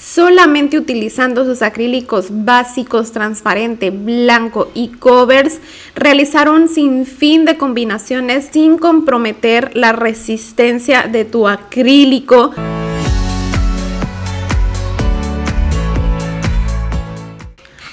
solamente utilizando sus acrílicos básicos, transparente, blanco y covers, realizar un sinfín de combinaciones sin comprometer la resistencia de tu acrílico.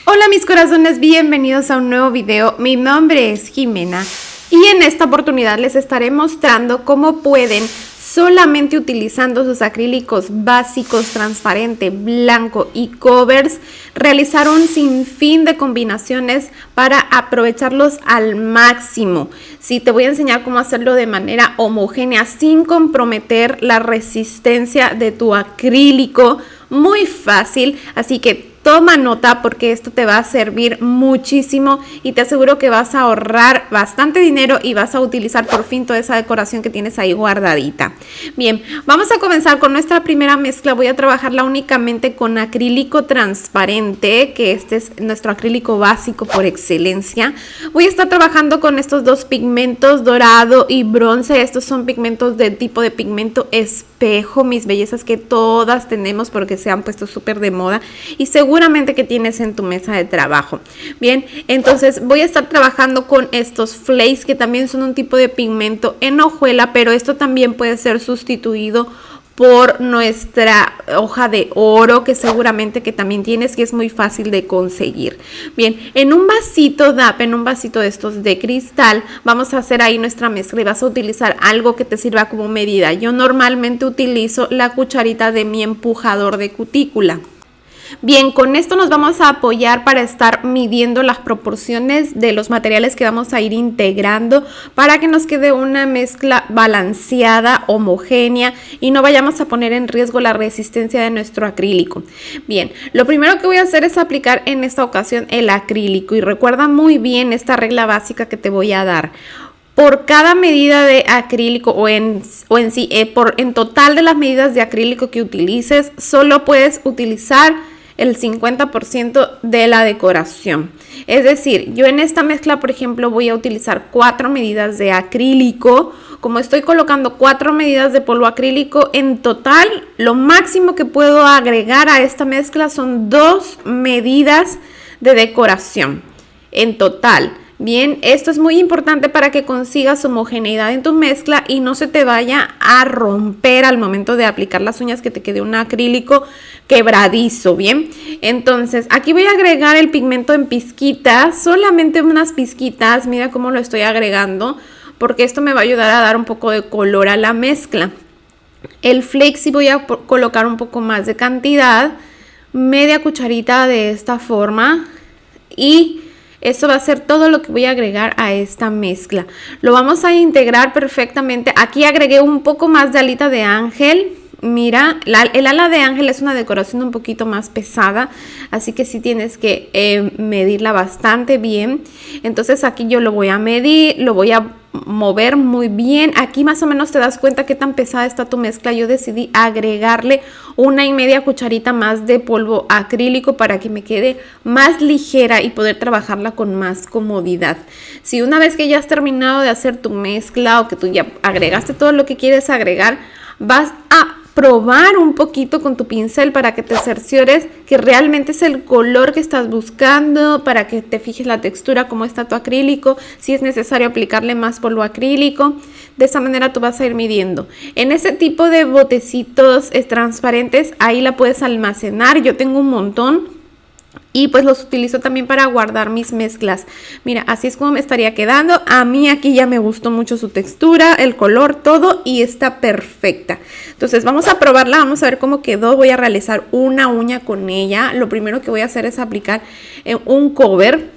Hola mis corazones, bienvenidos a un nuevo video. Mi nombre es Jimena y en esta oportunidad les estaré mostrando cómo pueden, solamente utilizando sus acrílicos básicos, transparente, blanco y covers, realizar un sinfín de combinaciones para aprovecharlos al máximo. Sí, te voy a enseñar cómo hacerlo de manera homogénea sin comprometer la resistencia de tu acrílico. Muy fácil, así que toma nota porque esto te va a servir muchísimo y te aseguro que vas a ahorrar bastante dinero y vas a utilizar por fin toda esa decoración que tienes ahí guardadita. Bien, vamos a comenzar con nuestra primera mezcla. Voy a trabajarla únicamente con acrílico transparente, que este es nuestro acrílico básico por excelencia. Voy a estar trabajando con estos dos pigmentos, dorado y bronce. Estos son pigmentos de tipo de pigmento espejo, mis bellezas, que todas tenemos porque se han puesto súper de moda y seguramente que tienes en tu mesa de trabajo. Bien, entonces voy a estar trabajando con estos flakes, que también son un tipo de pigmento en hojuela, pero esto también puede ser sustituido por nuestra hoja de oro, que seguramente que también tienes, que es muy fácil de conseguir. Bien, en un vasito DAP, en un vasito de estos de cristal, vamos a hacer ahí nuestra mezcla y vas a utilizar algo que te sirva como medida. Yo normalmente utilizo la cucharita de mi empujador de cutícula. Bien, con esto nos vamos a apoyar para estar midiendo las proporciones de los materiales que vamos a ir integrando para que nos quede una mezcla balanceada, homogénea y no vayamos a poner en riesgo la resistencia de nuestro acrílico. Bien, lo primero que voy a hacer es aplicar en esta ocasión el acrílico y recuerda muy bien esta regla básica que te voy a dar. Por cada medida de acrílico en total de las medidas de acrílico que utilices, solo puedes utilizar el 50% de la decoración. Es decir, yo en esta mezcla, por ejemplo, voy a utilizar 4 medidas de acrílico. Como estoy colocando 4 medidas de polvo acrílico, en total lo máximo que puedo agregar a esta mezcla son 2 medidas de decoración en total. Bien, esto es muy importante para que consigas homogeneidad en tu mezcla y no se te vaya a romper al momento de aplicar las uñas, que te quede un acrílico quebradizo. Bien, entonces aquí voy a agregar el pigmento en pizquitas, solamente unas pizquitas. Mira cómo lo estoy agregando, porque esto me va a ayudar a dar un poco de color a la mezcla. El flake sí voy a colocar un poco más de cantidad, media cucharita de esta forma, y esto va a ser todo lo que voy a agregar a esta mezcla. Lo vamos a integrar perfectamente. Aquí agregué un poco más de alita de ángel. Mira, el ala de ángel es una decoración un poquito más pesada, así que sí tienes que medirla bastante bien. Entonces aquí yo lo voy a medir, lo voy a mover muy bien. Aquí más o menos te das cuenta qué tan pesada está tu mezcla. Yo decidí agregarle 1,5 cucharita más de polvo acrílico para que me quede más ligera y poder trabajarla con más comodidad. Si una vez que ya has terminado de hacer tu mezcla o que tú ya agregaste todo lo que quieres agregar, vas a probar un poquito con tu pincel para que te cerciores que realmente es el color que estás buscando, para que te fijes la textura, cómo está tu acrílico, si es necesario aplicarle más polvo acrílico. De esa manera tú vas a ir midiendo. En ese tipo de botecitos transparentes, ahí la puedes almacenar. Yo tengo un montón y pues los utilizo también para guardar mis mezclas. Mira, así es como me estaría quedando. A mí aquí ya me gustó mucho su textura, el color, todo, y está perfecta. Entonces vamos a probarla, vamos a ver cómo quedó. Voy a realizar una uña con ella. Lo primero que voy a hacer es aplicar un cover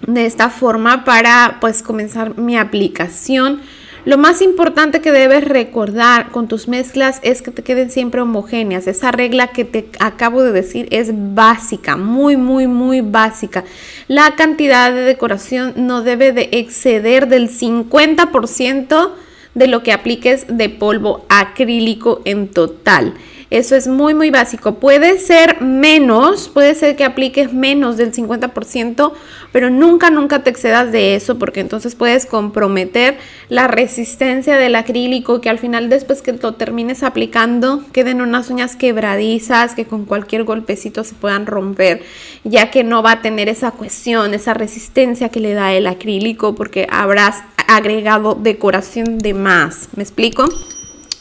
de esta forma para pues comenzar mi aplicación. Lo más importante que debes recordar con tus mezclas es que te queden siempre homogéneas. Esa regla que te acabo de decir es básica, muy básica. La cantidad de decoración no debe de exceder del 50% de lo que apliques de polvo acrílico en total. Eso es muy, muy básico. Puede ser menos, puede ser que apliques menos del 50%, pero nunca, nunca te excedas de eso, porque entonces puedes comprometer la resistencia del acrílico, que al final, después que lo termines aplicando, queden unas uñas quebradizas que con cualquier golpecito se puedan romper, ya que no va a tener esa cohesión, esa resistencia que le da el acrílico, porque habrás agregado decoración de más. ¿Me explico?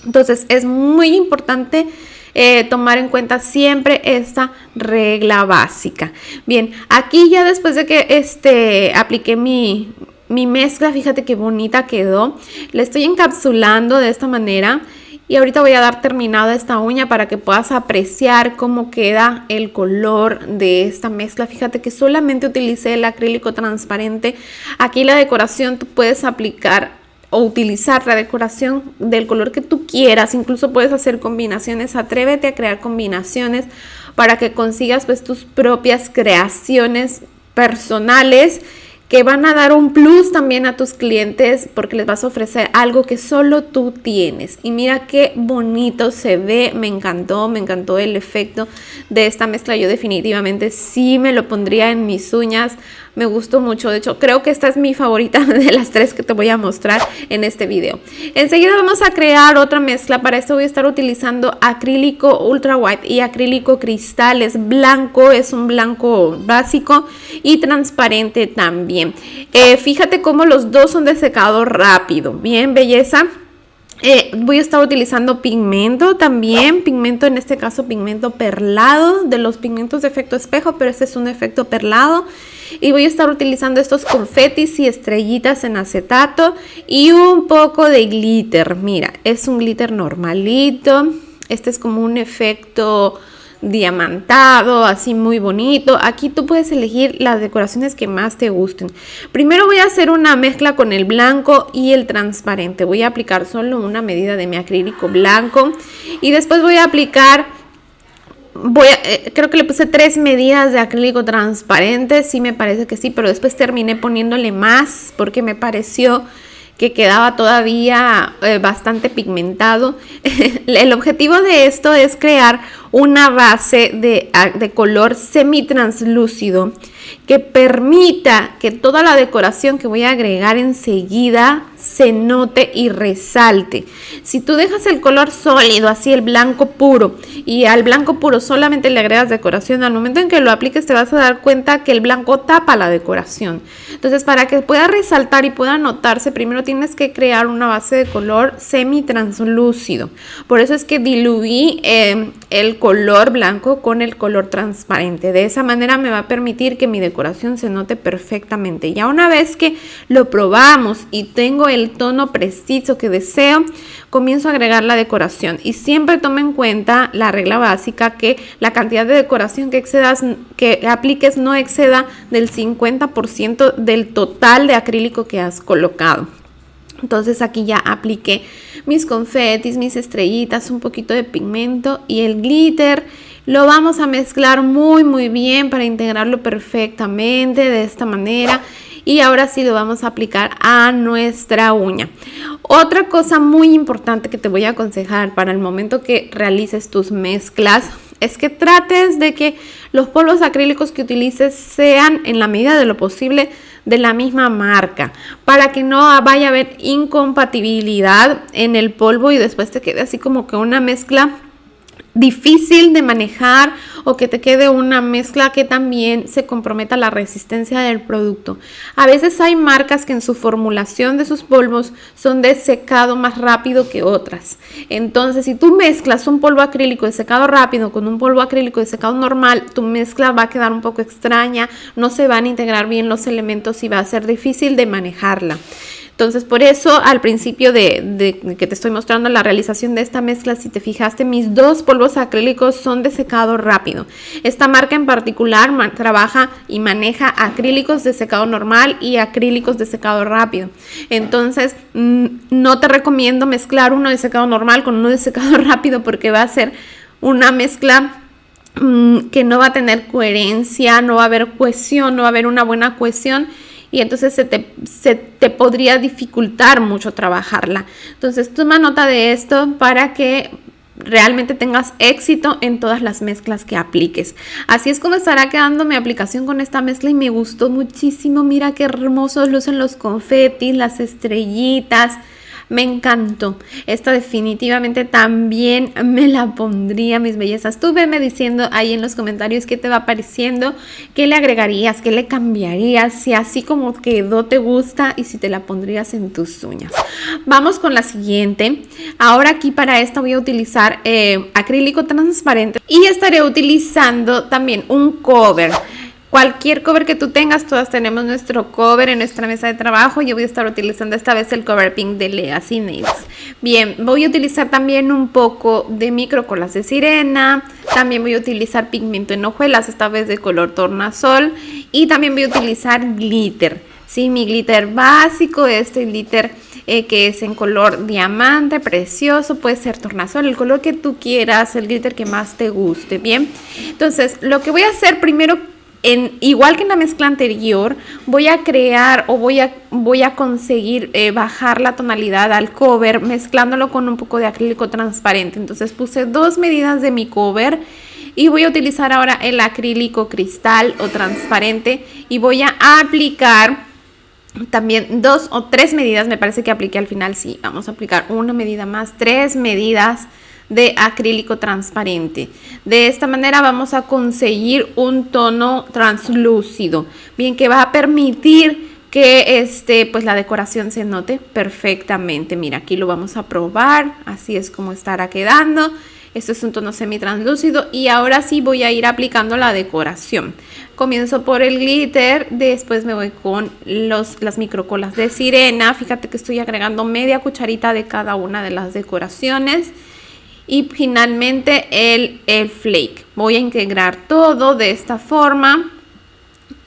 Entonces es muy importante tomar en cuenta siempre esta regla básica. Bien, aquí ya después de que apliqué mi mezcla, fíjate qué bonita quedó. La estoy encapsulando de esta manera. Y ahorita voy a dar terminada esta uña para que puedas apreciar cómo queda el color de esta mezcla. Fíjate que solamente utilicé el acrílico transparente. Aquí la decoración tú puedes aplicar o utilizar la decoración del color que tú quieras. Incluso puedes hacer combinaciones. Atrévete a crear combinaciones para que consigas pues tus propias creaciones personales, que van a dar un plus también a tus clientes, porque les vas a ofrecer algo que solo tú tienes. Y mira qué bonito se ve, me encantó el efecto de esta mezcla. Yo definitivamente sí me lo pondría en mis uñas. Me gustó mucho, de hecho creo que esta es mi favorita de las tres que te voy a mostrar en este video. Enseguida vamos a crear otra mezcla. Para esto voy a estar utilizando acrílico ultra white y acrílico cristal. Es blanco, es un blanco básico y transparente también. Fíjate cómo los dos son de secado rápido. Bien, belleza. Voy a estar utilizando pigmento también, pigmento en este caso pigmento perlado, de los pigmentos de efecto espejo, pero este es un efecto perlado. Y voy a estar utilizando estos confetis y estrellitas en acetato y un poco de glitter. Mira, es un glitter normalito, este es como un efecto diamantado, así muy bonito. Aquí tú puedes elegir las decoraciones que más te gusten. Primero voy a hacer una mezcla con el blanco y el transparente. Voy a aplicar solo una medida de mi acrílico blanco y después voy a aplicar, creo que le puse 3 medidas de acrílico transparente, sí me parece que sí, pero después terminé poniéndole más porque me pareció que quedaba todavía bastante pigmentado. El objetivo de esto es crear una base de color semi-translúcido que permita que toda la decoración que voy a agregar enseguida se note y resalte. Si tú dejas el color sólido, así el blanco puro, y al blanco puro solamente le agregas decoración, al momento en que lo apliques te vas a dar cuenta que el blanco tapa la decoración. Entonces, para que pueda resaltar y pueda notarse, primero tienes que crear una base de color semi-translúcido. Por eso es que diluí el color blanco con el color transparente. De esa manera me va a permitir que mi decoración se note perfectamente. Ya una vez que lo probamos y tengo el tono preciso que deseo, comienzo a agregar la decoración. Y siempre toma en cuenta la regla básica, que la cantidad de decoración que apliques no exceda del 50% del total de acrílico que has colocado. Entonces aquí ya apliqué mis confetis, mis estrellitas, un poquito de pigmento y el glitter. Lo vamos a mezclar muy bien para integrarlo perfectamente de esta manera. Y ahora sí lo vamos a aplicar a nuestra uña. Otra cosa muy importante que te voy a aconsejar para el momento que realices tus mezclas es que trates de que los polvos acrílicos que utilices sean, en la medida de lo posible, de la misma marca, para que no vaya a haber incompatibilidad en el polvo y después te quede así como que una mezcla difícil de manejar, o que te quede una mezcla que también se comprometa la resistencia del producto. A veces hay marcas que en su formulación de sus polvos son de secado más rápido que otras. Entonces, si tú mezclas un polvo acrílico de secado rápido con un polvo acrílico de secado normal, tu mezcla va a quedar un poco extraña, no se van a integrar bien los elementos y va a ser difícil de manejarla. Entonces, por eso al principio de que te estoy mostrando la realización de esta mezcla, si te fijaste, mis dos polvos acrílicos son de secado rápido. Esta marca en particular trabaja y maneja acrílicos de secado normal y acrílicos de secado rápido. Entonces, no te recomiendo mezclar uno de secado normal con uno de secado rápido, porque va a ser una mezcla que no va a tener coherencia, no va a haber cohesión, no va a haber una buena cohesión. Y entonces se te podría dificultar mucho trabajarla. Entonces toma nota de esto para que realmente tengas éxito en todas las mezclas que apliques. Así es como estará quedando mi aplicación con esta mezcla y me gustó muchísimo. Mira qué hermosos lucen los confetis, las estrellitas. Me encantó. Esta definitivamente también me la pondría, mis bellezas. Tú veme diciendo ahí en los comentarios qué te va pareciendo, qué le agregarías, qué le cambiarías, si así como quedó te gusta y si te la pondrías en tus uñas. Vamos con la siguiente. Ahora aquí para esta voy a utilizar acrílico transparente y estaré utilizando también un cover. Cualquier cover que tú tengas, todas tenemos nuestro cover en nuestra mesa de trabajo. Yo voy a estar utilizando esta vez el cover pink de Legacy Nails. Bien, voy a utilizar también un poco de microcolas de sirena. También voy a utilizar pigmento en hojuelas, esta vez de color tornasol. Y también voy a utilizar glitter. Sí, mi glitter básico, este glitter que es en color diamante, precioso, puede ser tornasol, el color que tú quieras, el glitter que más te guste. Bien, entonces lo que voy a hacer primero, igual que en la mezcla anterior, voy a crear o voy a conseguir bajar la tonalidad al cover mezclándolo con un poco de acrílico transparente. Entonces puse 2 medidas de mi cover y voy a utilizar ahora el acrílico cristal o transparente y voy a aplicar también 2 o 3 medidas, me parece que apliqué al final, sí, vamos a aplicar una medida más, 3 medidas de acrílico transparente. De esta manera vamos a conseguir un tono translúcido, bien, que va a permitir que pues la decoración se note perfectamente. Mira, aquí lo vamos a probar, así es como estará quedando. Este es un tono semi-translúcido y ahora sí voy a ir aplicando la decoración. Comienzo por el glitter, después me voy con las microcolas de sirena. Fíjate que estoy agregando media cucharita de cada una de las decoraciones. Y finalmente el flake. Voy a integrar todo de esta forma.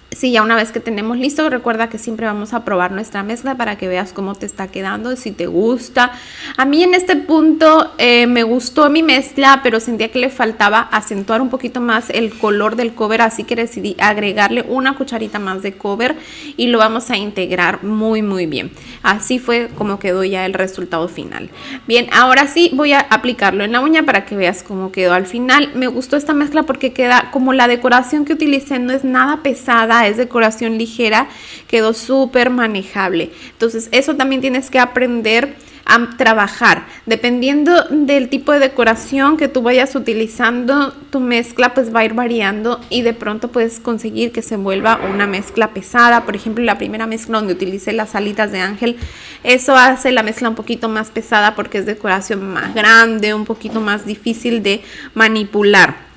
Sí, ya una vez que tenemos listo, recuerda que siempre vamos a probar nuestra mezcla para que veas cómo te está quedando, si te gusta. A mí en este punto me gustó mi mezcla, pero sentía que le faltaba acentuar un poquito más el color del cover, así que decidí agregarle una cucharita más de cover y lo vamos a integrar muy muy bien. Así fue como quedó ya el resultado final. Bien, ahora sí voy a aplicarlo en la uña para que veas cómo quedó al final. Me gustó esta mezcla porque queda como la decoración que utilicé no es nada pesada, es decoración ligera, quedó súper manejable. Entonces eso también tienes que aprender a trabajar. Dependiendo del tipo de decoración que tú vayas utilizando, tu mezcla pues va a ir variando y de pronto puedes conseguir que se vuelva una mezcla pesada. Por ejemplo, la primera mezcla donde utilicé las alitas de ángel, eso hace la mezcla un poquito más pesada porque es decoración más grande, un poquito más difícil de manipular.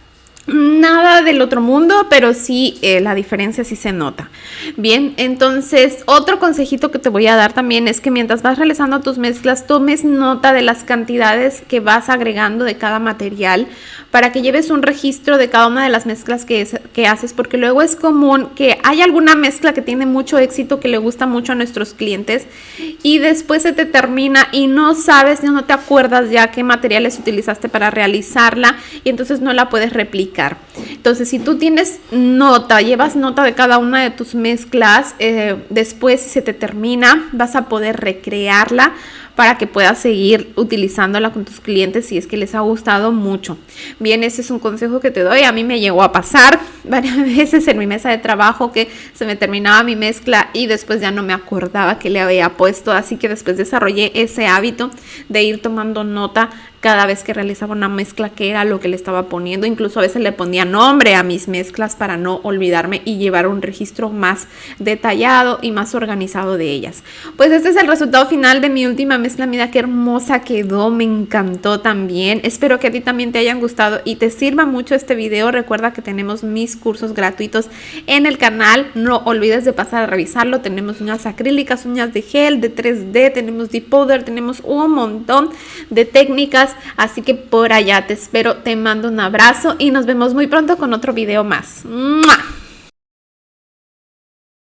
Nada del otro mundo, pero sí la diferencia sí se nota. Bien, entonces otro consejito que te voy a dar también es que mientras vas realizando tus mezclas, tomes nota de las cantidades que vas agregando de cada material para que lleves un registro de cada una de las mezclas que haces, porque luego es común que hay alguna mezcla que tiene mucho éxito, que le gusta mucho a nuestros clientes y después se te termina y no sabes, no te acuerdas ya qué materiales utilizaste para realizarla y entonces no la puedes replicar. Entonces, si tú tienes nota, llevas nota de cada una de tus mezclas, después si se te termina, vas a poder recrearla para que puedas seguir utilizándola con tus clientes si es que les ha gustado mucho. Bien, ese es un consejo que te doy. A mí me llegó a pasar varias veces en mi mesa de trabajo que se me terminaba mi mezcla y después ya no me acordaba que le había puesto, así que después desarrollé ese hábito de ir tomando nota cada vez que realizaba una mezcla, que era lo que le estaba poniendo. Incluso a veces le ponía nombre a mis mezclas para no olvidarme y llevar un registro más detallado y más organizado de ellas. Pues este es el resultado final de mi última mezcla. Mira qué hermosa quedó, me encantó también. Espero que a ti también te hayan gustado y te sirva mucho este video. Recuerda que tenemos mis cursos gratuitos en el canal, no olvides de pasar a revisarlo. Tenemos uñas acrílicas, uñas de gel, de 3D, tenemos deep powder, tenemos un montón de técnicas. Así que por allá te espero, te mando un abrazo y nos vemos muy pronto con otro video más. ¡Mua!